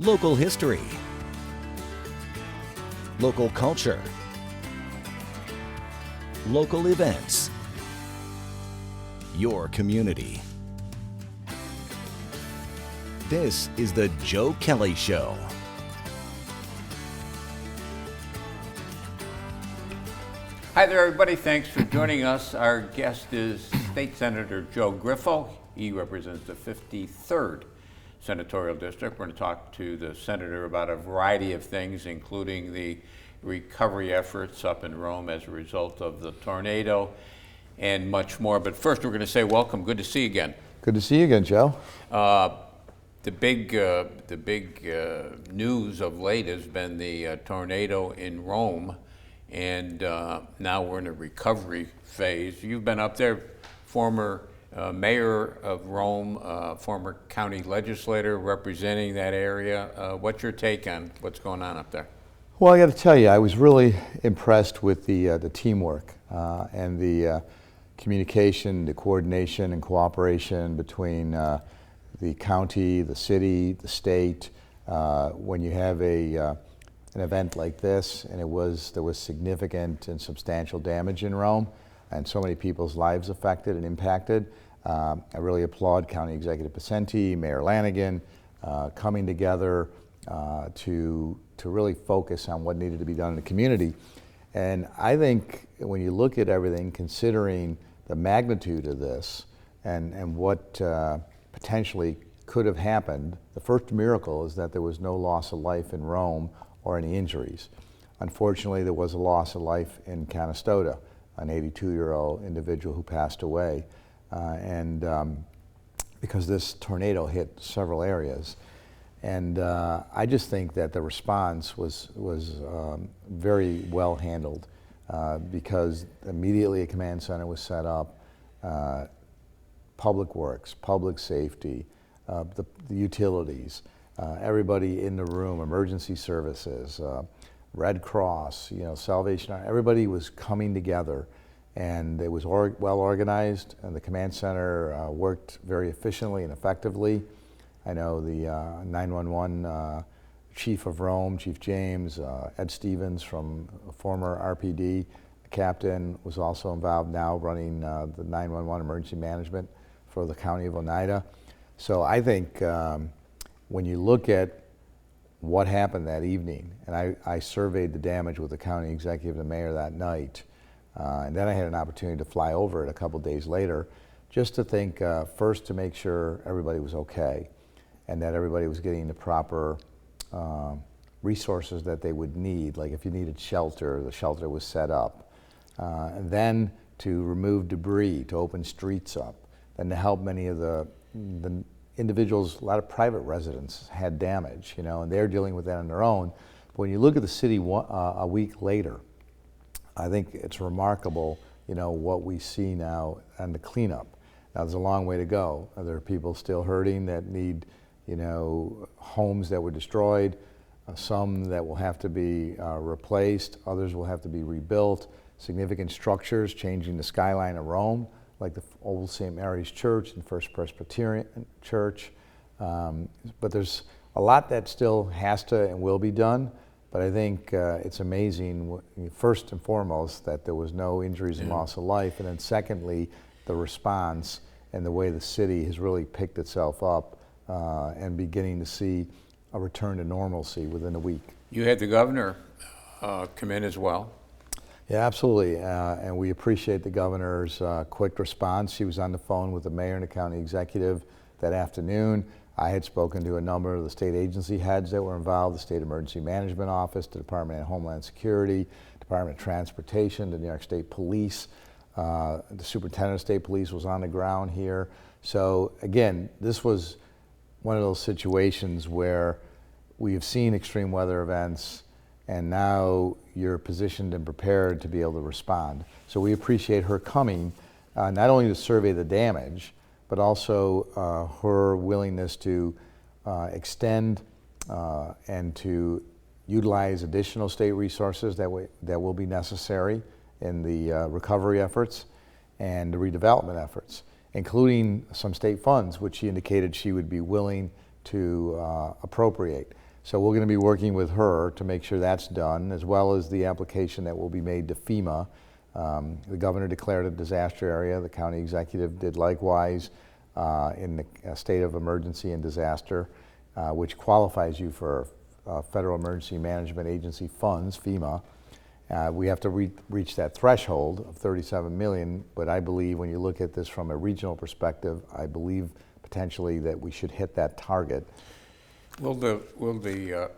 local history, local culture, local events, your community. This is the Joe Kelly Show. Hi there, everybody. Thanks for joining us. Our guest is State Senator Joe Griffo. He represents the 53rd Senatorial District. We're going to talk to the senator about a variety of things, including the recovery efforts up in Rome as a result of the tornado and much more. But first, we're going to say welcome. Good to see you again. Good to see you again, Joe. The big news of late has been the tornado in Rome, and now we're in a recovery phase. You've been up there, former mayor of Rome, former county legislator representing that area. What's your take on what's going on up there? Well, I got to tell you, I was really impressed with the teamwork and the communication, the coordination and cooperation between the county, the city, the state. When you have an event like this, and there was significant and substantial damage in Rome, and so many people's lives affected and impacted. I really applaud County Executive Pacenti, Mayor Lanigan, coming together to really focus on what needed to be done in the community. And I think when you look at everything, considering the magnitude of this and what potentially could have happened, the first miracle is that there was no loss of life in Rome or any injuries. Unfortunately, there was a loss of life in Canastota, an 82-year-old individual who passed away, because this tornado hit several areas. And I just think that the response was very well handled because immediately a command center was set up. Public Works, Public Safety, the utilities, everybody in the room, emergency services, Red Cross, Salvation Army, everybody was coming together, and it was well organized, and the command center worked very efficiently and effectively. I know the 911 chief of Rome, Chief James, Ed Stevens from former RPD captain was also involved now running the 911 emergency management for the county of Oneida. So I think when you look at what happened that evening, and I surveyed the damage with the county executive and the mayor that night, and then I had an opportunity to fly over it a couple days later, just to think first to make sure everybody was okay and that everybody was getting the proper resources that they would need. Like if you needed shelter, the shelter was set up. And then to remove debris, to open streets up, and to help many of the individuals. A lot of private residents had damage, and they're dealing with that on their own. But when you look at the city a week later, I think it's remarkable, what we see now on the cleanup. Now there's a long way to go. There are people still hurting that need, homes that were destroyed, some that will have to be replaced, others will have to be rebuilt, significant structures, changing the skyline of Rome, like the old St. Mary's Church and First Presbyterian Church. But there's a lot that still has to and will be done. But I think it's amazing, first and foremost, that there was no injuries and loss of life. And then secondly, the response and the way the city has really picked itself up and beginning to see a return to normalcy within a week. You had the governor come in as well. Yeah, absolutely, and we appreciate the governor's quick response. She was on the phone with the mayor and the county executive that afternoon. I had spoken to a number of the state agency heads that were involved, the State Emergency Management Office, the Department of Homeland Security, Department of Transportation, the New York State Police. The Superintendent of State Police was on the ground here. So again, this was one of those situations where we've seen extreme weather events, and now you're positioned and prepared to be able to respond. So we appreciate her coming, not only to survey the damage, but also her willingness to extend and to utilize additional state resources that will be necessary in the recovery efforts and the redevelopment efforts, including some state funds, which she indicated she would be willing to appropriate. So we're going to be working with her to make sure that's done, as well as the application that will be made to FEMA. The governor declared a disaster area. The county executive did likewise in the state of emergency and disaster, which qualifies you for Federal Emergency Management Agency funds, FEMA. We have to reach that threshold of 37 million, but I believe when you look at this from a regional perspective, I believe potentially that we should hit that target. Will the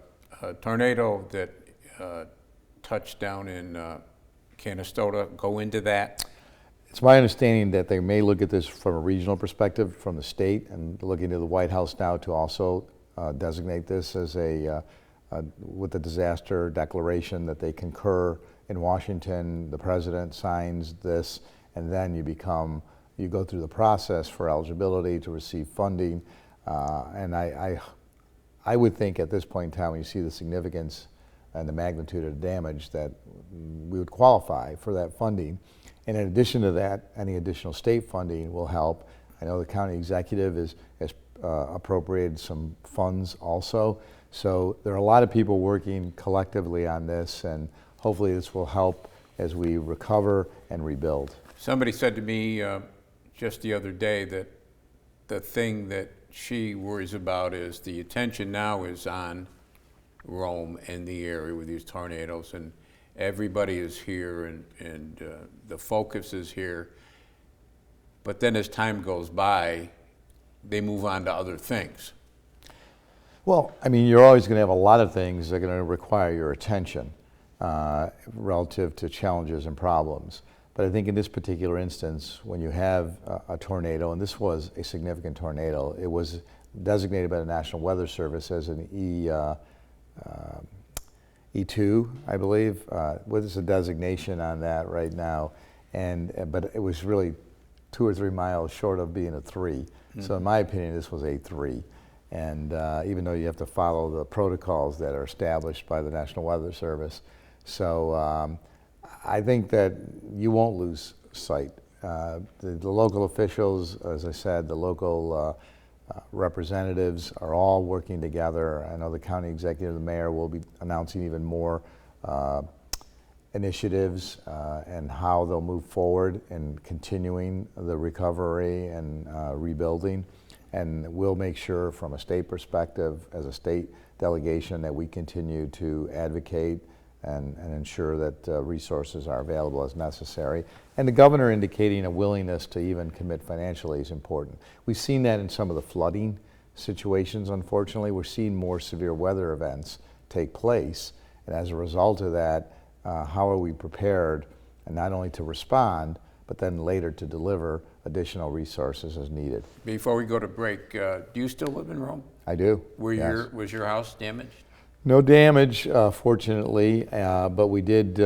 tornado that touched down in Canastota go into that? It's my understanding that they may look at this from a regional perspective from the state, and looking to the White House now to also designate this as with the disaster declaration that they concur in Washington. The president signs this, and then you go through the process for eligibility to receive funding. And I would think at this point in time, when you see the significance and the magnitude of the damage, that we would qualify for that funding. And in addition to that, any additional state funding will help. I know the county executive has appropriated some funds also. So there are a lot of people working collectively on this, and hopefully this will help as we recover and rebuild. Somebody said to me just the other day that the thing that she worries about is the attention now is on Rome and the area with these tornadoes, and everybody is here, and the focus is here. But then as time goes by, they move on to other things. Well, I mean, you're always going to have a lot of things that are going to require your attention relative to challenges and problems. But I think in this particular instance, when you have a tornado, and this was a significant tornado, it was designated by the National Weather Service as an E2, I believe. What is the designation on that right now? But it was really 2 or 3 miles short of being a 3. Mm-hmm. So in my opinion, this was a 3. And even though you have to follow the protocols that are established by the National Weather Service. So I think that you won't lose sight. The local officials, as I said, the local representatives are all working together. I know the county executive, the mayor, will be announcing even more initiatives and how they'll move forward in continuing the recovery and rebuilding. And we'll make sure from a state perspective, as a state delegation, that we continue to advocate and ensure that resources are available as necessary. And the governor indicating a willingness to even commit financially is important. We've seen that in some of the flooding situations, unfortunately. We're seeing more severe weather events take place. And as a result of that, how are we prepared, and not only to respond, but then later to deliver additional resources as needed. Before we go to break, do you still live in Rome? I do. Yes. Was your house damaged? No damage, fortunately, but we did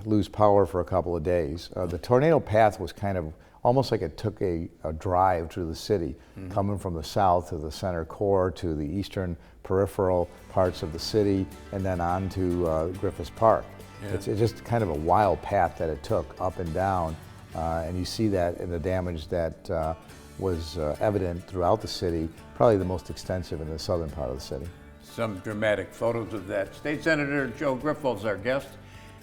lose power for a couple of days. The tornado path was kind of almost like it took a drive through the city, mm-hmm. coming from the south to the center core to the eastern peripheral parts of the city, and then on to Griffis Park. Yeah. It's just kind of a wild path that it took up and down. And you see that in the damage that was evident throughout the city, probably the most extensive in the southern part of the city. Some dramatic photos of that. State Senator Joe Griffo is our guest.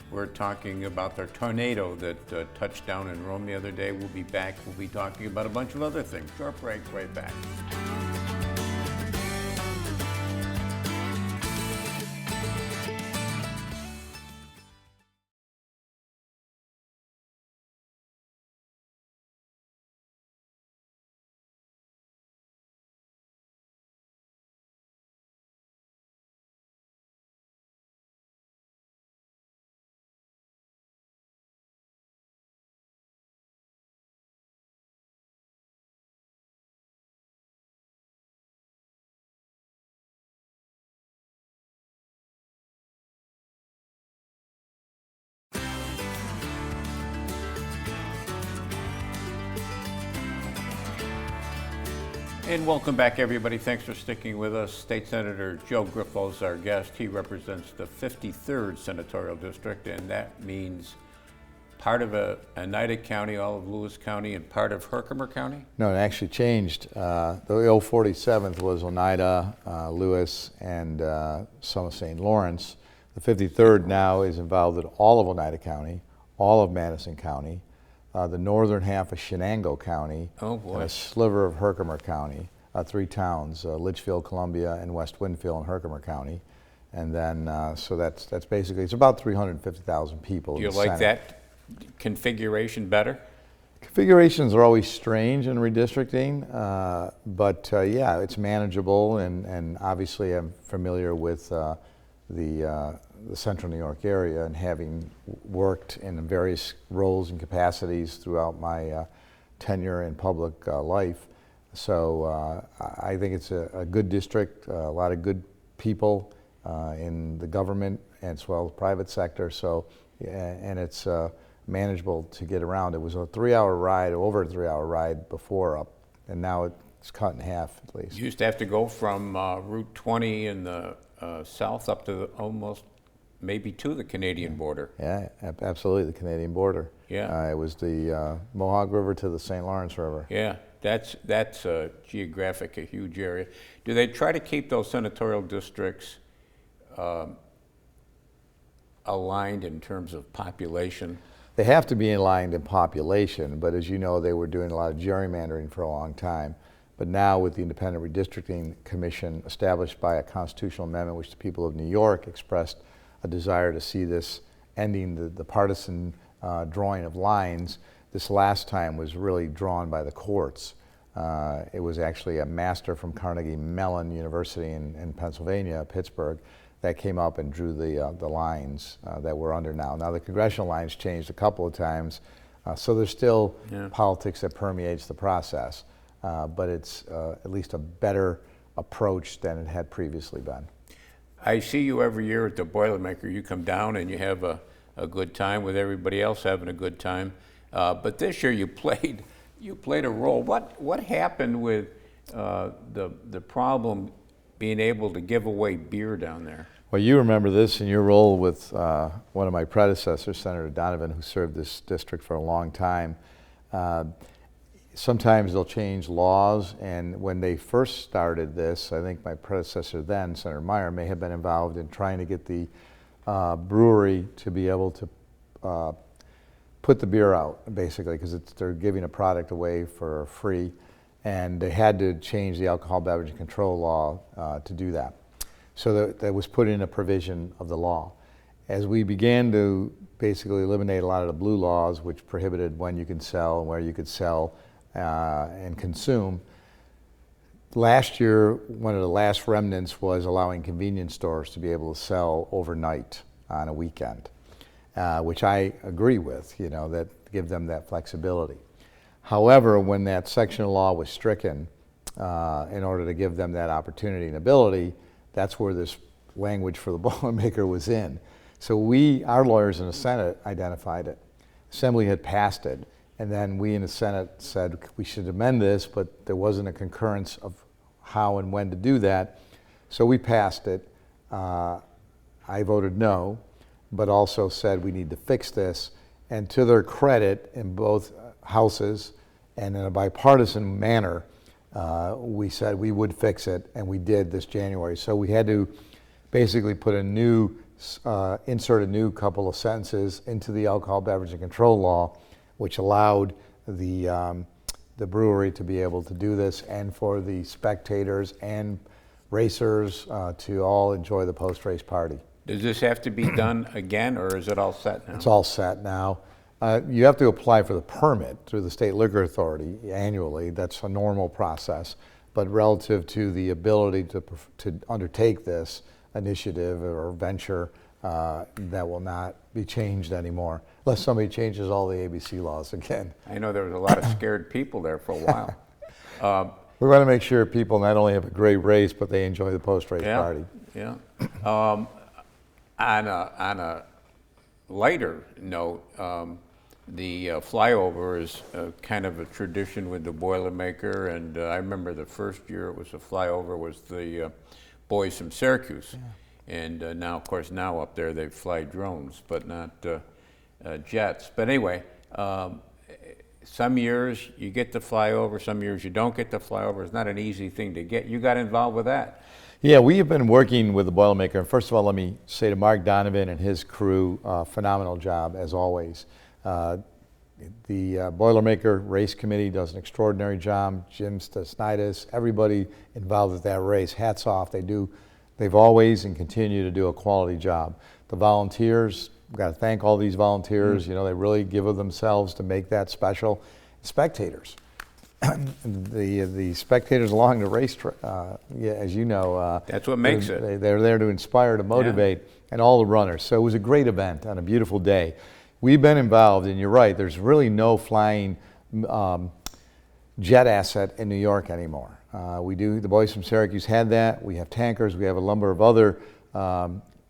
We're talking about the tornado that touched down in Rome the other day. We'll be back. We'll be talking about a bunch of other things. Short break, right back. And welcome back, everybody. Thanks for sticking with us. State Senator Joe Griffo is our guest. He represents the 53rd Senatorial District, and that means part of Oneida County, all of Lewis County, and part of Herkimer County? No, it actually changed. The old 47th was Oneida, Lewis, and some of St. Lawrence. The 53rd now is involved in all of Oneida County, all of Madison County, the northern half of Shenango County, Oh, boy. and a sliver of Herkimer County, 3 towns, Litchfield, Columbia, and West Winfield in Herkimer County. And then, so that's basically, it's about 350,000 people. Do you in the like Senate. that configuration better? Configurations are always strange in redistricting, but yeah, it's manageable, and obviously I'm familiar with the central New York area, and having worked in various roles and capacities throughout my tenure in public life. So I think it's a good district, a lot of good people in the government as well as private sector. So, and it's manageable to get around. It was a 3-hour ride, over a 3-hour ride before up, and now it's cut in half at least. You used to have to go from Route 20 in the south up to almost maybe to the Canadian border. Yeah, absolutely, the Canadian border. Yeah. It was the Mohawk River to the St. Lawrence River. Yeah, that's geographic, a huge area. Do they try to keep those senatorial districts aligned in terms of population? They have to be aligned in population, but as you know, they were doing a lot of gerrymandering for a long time. But now with the Independent Redistricting Commission established by a constitutional amendment, which the people of New York expressed a desire to see this ending the partisan drawing of lines, this last time was really drawn by the courts. It was actually a master from Carnegie Mellon University in Pennsylvania, Pittsburgh, that came up and drew the lines that we're under now. Now the congressional lines changed a couple of times, so there's still politics that permeates the process, but it's at least a better approach than it had previously been. I see you every year at the Boilermaker. You come down and you have a good time with everybody else having a good time. But this year you played a role. What happened with the problem being able to give away beer down there? Well, you remember this in your role with one of my predecessors, Senator Donovan, who served this district for a long time. Sometimes they'll change laws, and when they first started this, I think my predecessor then, Senator Meyer, may have been involved in trying to get the brewery to be able to put the beer out, basically, because they're giving a product away for free, and they had to change the alcohol beverage control law to do that. So that was put in a provision of the law. As we began to basically eliminate a lot of the blue laws, which prohibited when you could sell and where you could sell and consume, last year, one of the last remnants was allowing convenience stores to be able to sell overnight on a weekend, which I agree with, that give them that flexibility. However, when that section of law was stricken, in order to give them that opportunity and ability, that's where this language for the Boilermaker was in. So our lawyers in the Senate identified it. Assembly had passed it, and then we in the Senate said we should amend this, but there wasn't a concurrence of how and when to do that. So we passed it. I voted no, but also said we need to fix this. And to their credit, in both houses and in a bipartisan manner, we said we would fix it, and we did this January. So we had to basically put insert a new couple of sentences into the alcohol beverage and control law, which allowed the brewery to be able to do this, and for the spectators and racers to all enjoy the post-race party. Does this have to be done again, or is it all set now? It's all set now. You have to apply for the permit through the State Liquor Authority annually. That's a normal process. But relative to the ability to undertake this initiative or venture, that will not be changed anymore, unless somebody changes all the ABC laws again. I know there was a lot of scared people there for a while. We want to make sure people not only have a great race, but they enjoy the post-race party. Yeah. On a lighter note, the flyover is kind of a tradition with the Boilermaker, and I remember the first year it was a flyover was the boys from Syracuse, and now, of course, now up there they fly drones, but not jets. But anyway, some years you get to fly over, some years you don't get to fly over. It's not an easy thing to get. You got involved with that. Yeah, we have been working with the Boilermaker. And first of all, let me say to Mark Donovan and his crew, phenomenal job as always. The Boilermaker Race Committee does an extraordinary job. Jim Stasnidis, everybody involved with that race, hats off. They've always and continue to do a quality job. The volunteers, we've got to thank all these volunteers. You know, they really give of themselves to make that special. Spectators. The spectators along the race, yeah, as you know. That's what makes it. They're there to inspire, to motivate, and all the runners. So it was a great event on a beautiful day. We've been involved, and you're right, there's really no flying jet asset in New York anymore. The boys from Syracuse had that. We have tankers. We have a number of other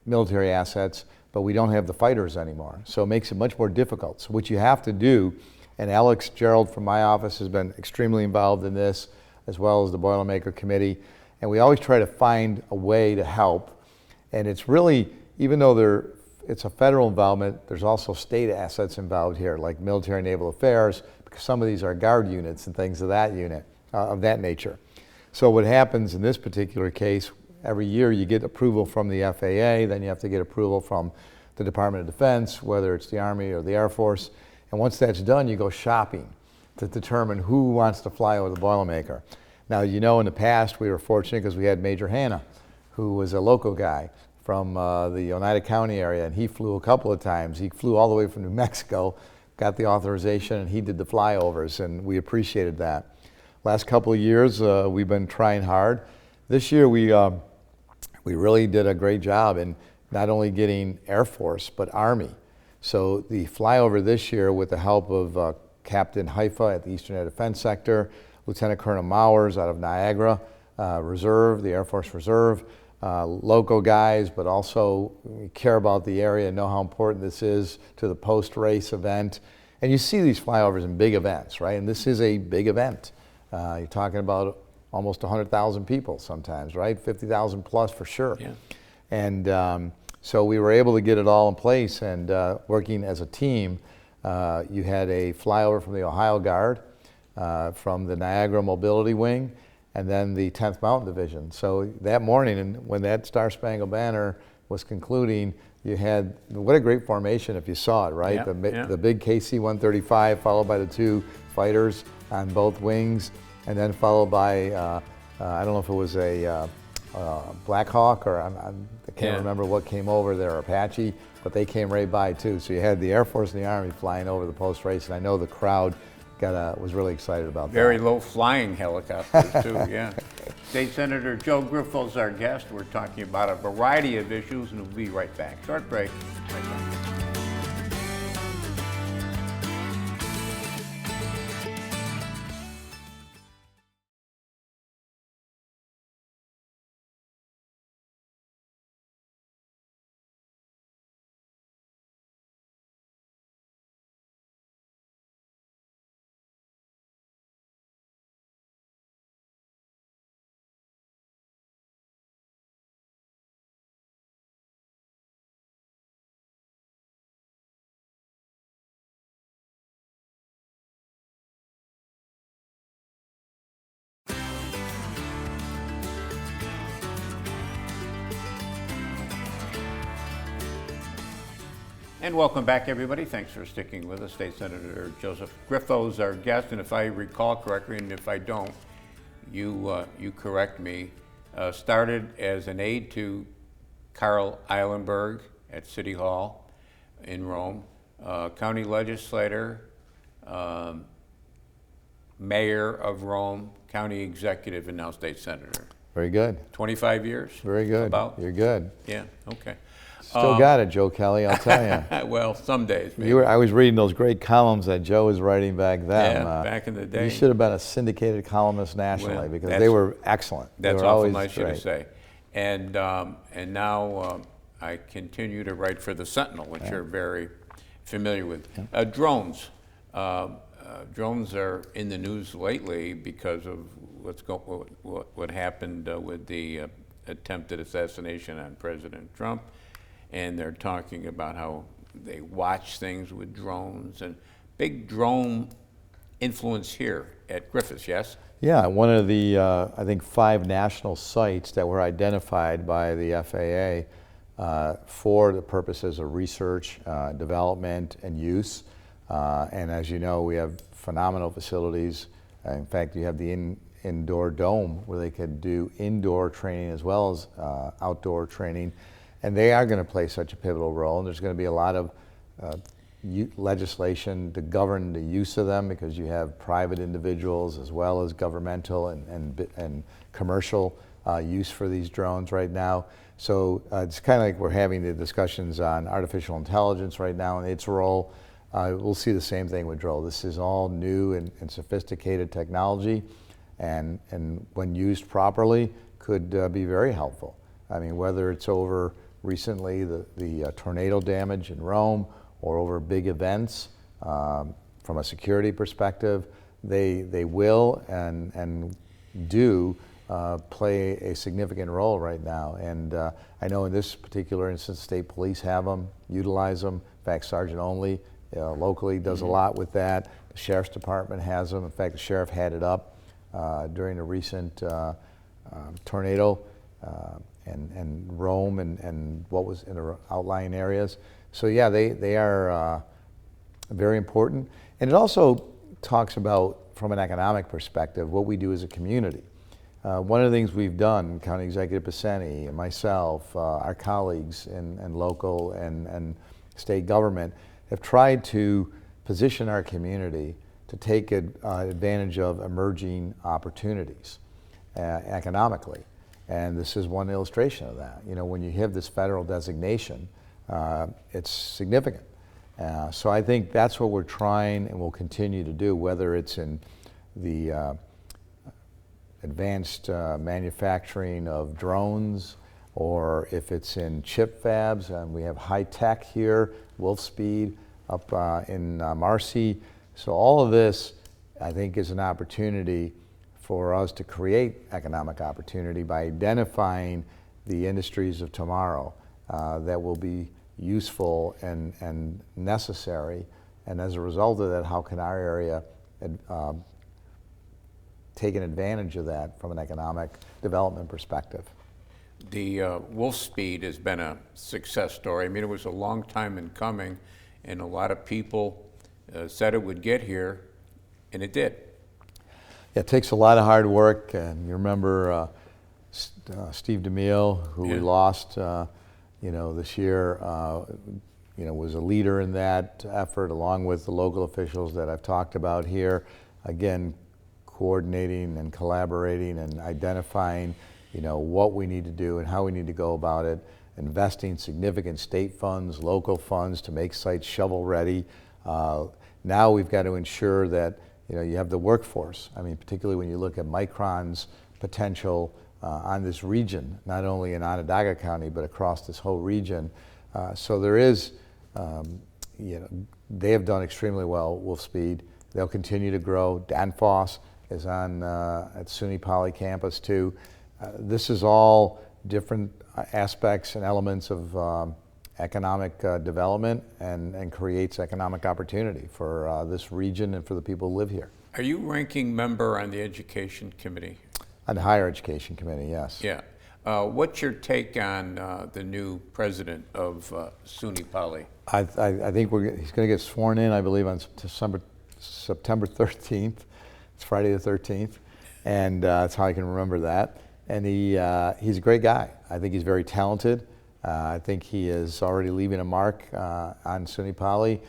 military assets, but we don't have the fighters anymore. So it makes it much more difficult. So what you have to do, and Alex Gerald from my office has been extremely involved in this, as well as the Boilermaker Committee, and we always try to find a way to help. And it's really, even though it's a federal involvement, there's also state assets involved here, like military and naval affairs, because some of these are guard units and things of that nature. So what happens in this particular case, every year you get approval from the FAA, then you have to get approval from the Department of Defense, whether it's the Army or the Air Force. And once that's done, you go shopping to determine who wants to fly over the Boilermaker. Now, you know, in the past, we were fortunate because we had Major Hanna, who was a local guy from the Oneida County area, and he flew a couple of times. He flew all the way from New Mexico, got the authorization, and he did the flyovers, and we appreciated that. Last couple of years, we've been trying hard. This year, we really did a great job in not only getting Air Force, but Army. So the flyover this year, with the help of Captain Haifa at the Eastern Air Defense Sector, Lieutenant Colonel Mowers out of Niagara Reserve, the Air Force Reserve, local guys, but also we care about the area and know how important this is to the post-race event. And you see these flyovers in big events, right? And this is a big event. You're talking about almost 100,000 people sometimes, right? 50,000 plus for sure. Yeah. And so we were able to get it all in place, and working as a team, you had a flyover from the Ohio Guard, from the Niagara Mobility Wing, and then the 10th Mountain Division. So that morning, and when that Star Spangled Banner was concluding, you had, what a great formation if you saw it, right? Yeah, The big KC-135 followed by the two fighters on both wings, and then followed by, I don't know if it was a Black Hawk, or I can't remember what came over there, Apache, but they came right by too. So you had the Air Force and the Army flying over the post race, and I know the crowd was really excited about that. Very low flying helicopters too, yeah. State Senator Joe Griffo is our guest. We're talking about a variety of issues, and we'll be right back. Short break. Right back. And welcome back, everybody. Thanks for sticking with us. State Senator Joseph Griffo is our guest, and if I recall correctly, and if I don't, you correct me, started as an aide to Carl Eilenberg at City Hall in Rome, county legislator, mayor of Rome, county executive, and now state senator. Very good. 25 years? Very good. About? You're good. Yeah, okay. Still got it, Joe Kelly, I'll tell you. Well, some days, maybe. I was reading those great columns that Joe was writing back then. Yeah, back in the day. You should have been a syndicated columnist nationally, because they were excellent. That's awful nice of you to say. And now I continue to write for the Sentinel, which you're very familiar with. Drones. Drones are in the news lately because of what happened with the attempted assassination on President Trump. And they're talking about how they watch things with drones, and big drone influence here at Griffis, yes? Yeah, one of the, I think, 5 national sites that were identified by the FAA for the purposes of research, development, and use. And as you know, we have phenomenal facilities. In fact, you have the indoor dome where they could do indoor training as well as outdoor training. And they are going to play such a pivotal role. And there's going to be a lot of legislation to govern the use of them, because you have private individuals as well as governmental and commercial use for these drones right now. So it's kind of like we're having the discussions on artificial intelligence right now and its role. We'll see the same thing with drone. This is all new and sophisticated technology, and when used properly could be very helpful. I mean, whether it's over recently the tornado damage in Rome, or over big events, from a security perspective, they will and do play a significant role right now. And I know in this particular instance, state police have them, utilize them. In fact, Sergeant Only locally does a lot with that. The Sheriff's Department has them. In fact, the Sheriff had it up during a recent tornado and Rome and what was in the outlying areas. So yeah, they are very important. And it also talks about, from an economic perspective, what we do as a community. One of the things we've done, County Executive Pacini and myself, our colleagues in local and state government, have tried to position our community to take advantage of emerging opportunities economically. And this is one illustration of that. You know, when you have this federal designation, it's significant. So I think that's what we're trying and will continue to do, whether it's in the advanced manufacturing of drones, or if it's in chip fabs. And we have high tech here, Wolfspeed up in Marcy. So all of this, I think, is an opportunity for us to create economic opportunity by identifying the industries of tomorrow that will be useful and necessary. And as a result of that, how can our area take an advantage of that from an economic development perspective? The Wolfspeed has been a success story. I mean, it was a long time in coming, and a lot of people said it would get here, and it did. Yeah, it takes a lot of hard work, and you remember Steve DeMille, who we lost, this year, was a leader in that effort, along with the local officials that I've talked about here. Again, coordinating and collaborating and identifying, what we need to do and how we need to go about it, investing significant state funds, local funds to make sites shovel ready. Now we've got to ensure that you have the workforce. I mean, particularly when you look at Micron's potential on this region, not only in Onondaga County, but across this whole region. So there is, they have done extremely well, Wolfspeed. They'll continue to grow. Danfoss is on at SUNY Poly campus too. This is all different aspects and elements of economic development and creates economic opportunity for this region and for the people who live here. Are you ranking member on the Education Committee? On the Higher Education Committee, yes. Yeah. What's your take on the new president of SUNY Poly? I think he's going to get sworn in, I believe, on September 13th. It's Friday the 13th, and that's how I can remember that. And he's a great guy. I think he's very talented. I think he is already leaving a mark on SUNY Poly.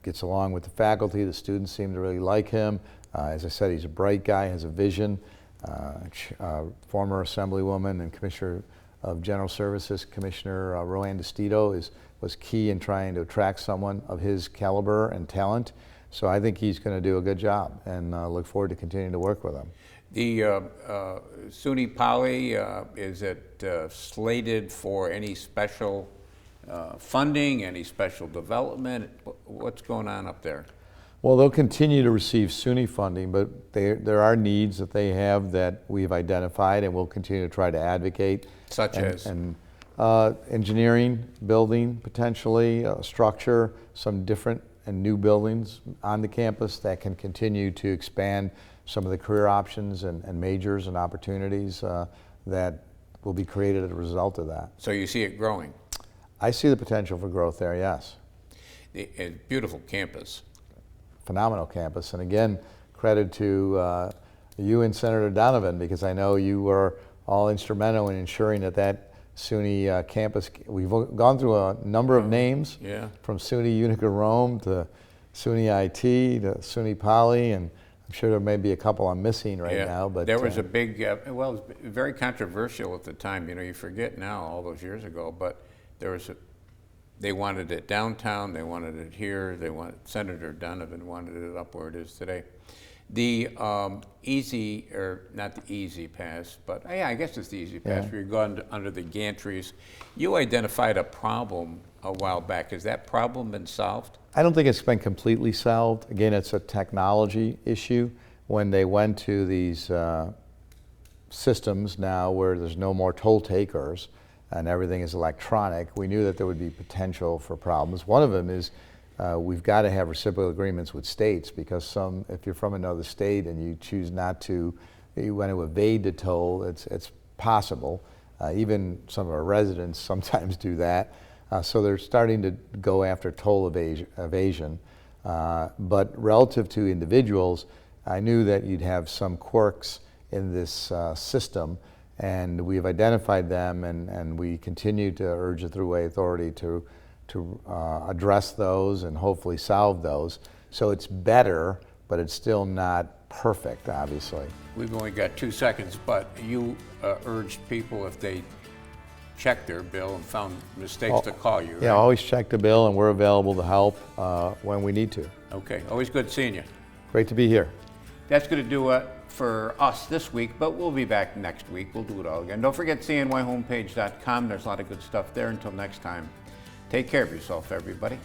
Gets along with the faculty. The students seem to really like him. As I said, he's a bright guy, has a vision. Former Assemblywoman and Commissioner of General Services, Commissioner Roanne DeStito, was key in trying to attract someone of his caliber and talent. So I think he's going to do a good job, and look forward to continuing to work with him. The SUNY Poly, is it slated for any special funding, any special development? What's going on up there? Well, they'll continue to receive SUNY funding, but there are needs that they have that we've identified, and we'll continue to try to advocate. Such as? And engineering, building potentially, structure, some different and new buildings on the campus that can continue to expand some of the career options and majors and opportunities that will be created as a result of that. So you see it growing? I see the potential for growth there, yes. A beautiful campus. Phenomenal campus. And again, credit to you and Senator Donovan, because I know you were all instrumental in ensuring that SUNY campus, we've gone through a number of names, from SUNY UTICA Rome to SUNY IT to SUNY Poly, and I'm sure there may be a couple I'm missing right now. But there was a big, well, it was very controversial at the time. You know, you forget now, all those years ago, but there was they wanted it downtown, they wanted it here, Senator Donovan wanted it up where it is today. The easy, or not the easy pass, but yeah, I guess it's the easy pass, where you're going under the gantries. You identified a problem a while back. Has that problem been solved? I don't think it's been completely solved. Again, it's a technology issue. When they went to these systems now where there's no more toll takers and everything is electronic, we knew that there would be potential for problems. One of them is we've got to have reciprocal agreements with states, because if you're from another state and you choose not to, you want to evade the toll, it's possible. Even some of our residents sometimes do that. So they're starting to go after toll evasion. But relative to individuals, I knew that you'd have some quirks in this system, and we've identified them, and we continue to urge the Thruway Authority to address those and hopefully solve those. So it's better, but it's still not perfect, obviously. We've only got 2 seconds, but you urged people, if they checked their bill and found mistakes, to call you, right? Yeah, always check the bill, and we're available to help when we need to. Okay, always good seeing you. Great to be here. That's going to do it for us this week, but we'll be back next week. We'll do it all again. Don't forget cnyhomepage.com. There's a lot of good stuff there. Until next time, take care of yourself, everybody.